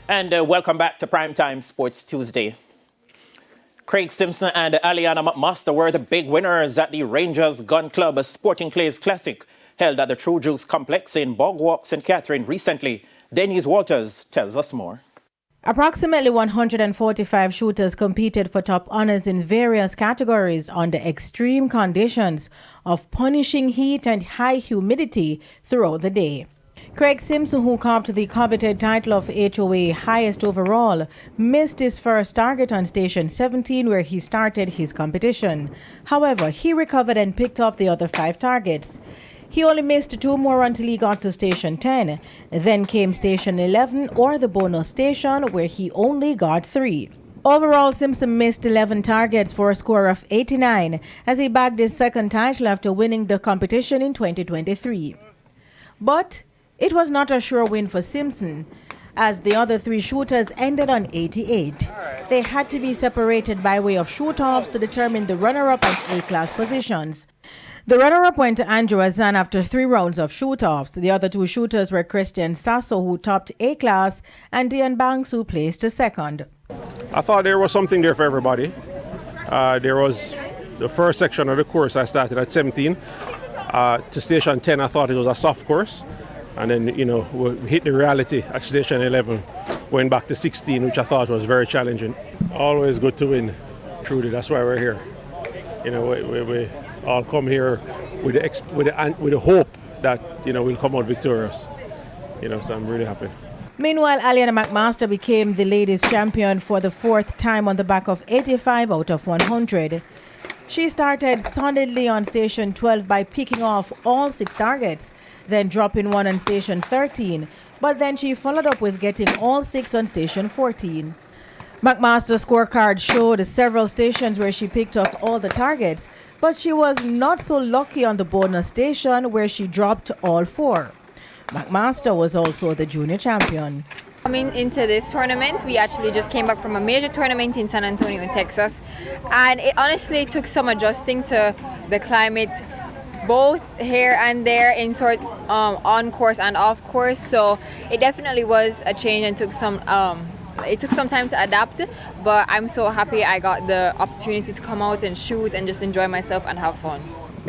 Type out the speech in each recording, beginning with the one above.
And welcome back to Primetime Sports Tuesday. Craig Simpson and Aliana McMaster were the big winners at the Rangers Gun Club Sporting Clays Classic held at the True Juice Complex in Bogwalk, St. Catherine recently. Denise Walters tells us more. Approximately 145 shooters competed for top honors in various categories under extreme conditions of punishing heat and high humidity throughout the day. Craig Simpson, who copped the coveted title of HOA highest overall, missed his first target on Station 17 where he started his competition. However, he recovered and picked off the other 5 targets. He only missed 2 more until he got to Station 10. Then came Station 11, or the bonus station, where he only got 3. Overall, Simpson missed 11 targets for a score of 89 as he bagged his second title after winning the competition in 2023. But it was not a sure win for Simpson, as the other 3 shooters ended on 88. They had to be separated by way of shoot-offs to determine the runner-up and A-class positions. The runner-up went to Andrew Azan after 3 rounds of shoot-offs. The other 2 shooters were Christian Sasso, who topped A-class, and Dian Banks, who placed second. I thought there was something there for everybody. There was the first section of the course. I started at 17. To Station 10, I thought it was a soft course. And then, we hit the reality at Station 11, going back to 16, which I thought was very challenging. Always good to win, truly. That's why we're here. We all come here with the hope that, we'll come out victorious. So I'm really happy. Meanwhile, Aliana McMaster became the ladies' champion for the 4th time on the back of 85 out of 100. She started solidly on Station 12 by picking off all 6 targets, then dropping 1 on Station 13, but then she followed up with getting all 6 on Station 14. McMaster's scorecard showed several stations where she picked off all the targets, but she was not so lucky on the bonus station where she dropped all 4. McMaster was also the junior champion. Coming into this tournament, we actually just came back from a major tournament in San Antonio, Texas, and it honestly took some adjusting to the climate, both here and there, in on course and off course. So it definitely was a change and took some time to adapt. But I'm so happy I got the opportunity to come out and shoot and just enjoy myself and have fun.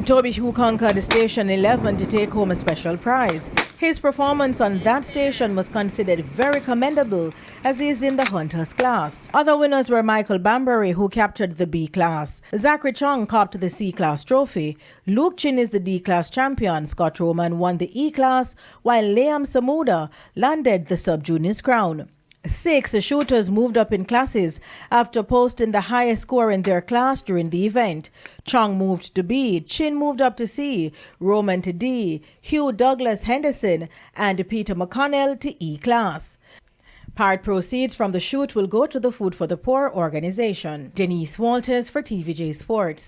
Toby, who conquered Station 11 to take home a special prize. His performance on that station was considered very commendable as he is in the Hunters class. Other winners were Michael Bambury, who captured the B class. Zachary Chung copped the C class trophy. Luke Chin is the D class champion. Scott Roman won the E class, while Liam Samuda landed the sub-juniors crown. 6 shooters moved up in classes after posting the highest score in their class during the event. Chung moved to B, Chin moved up to C, Roman to D, Hugh Douglas Henderson and Peter McConnell to E class. Part proceeds from the shoot will go to the Food for the Poor organization. Denise Walters for TVJ Sports.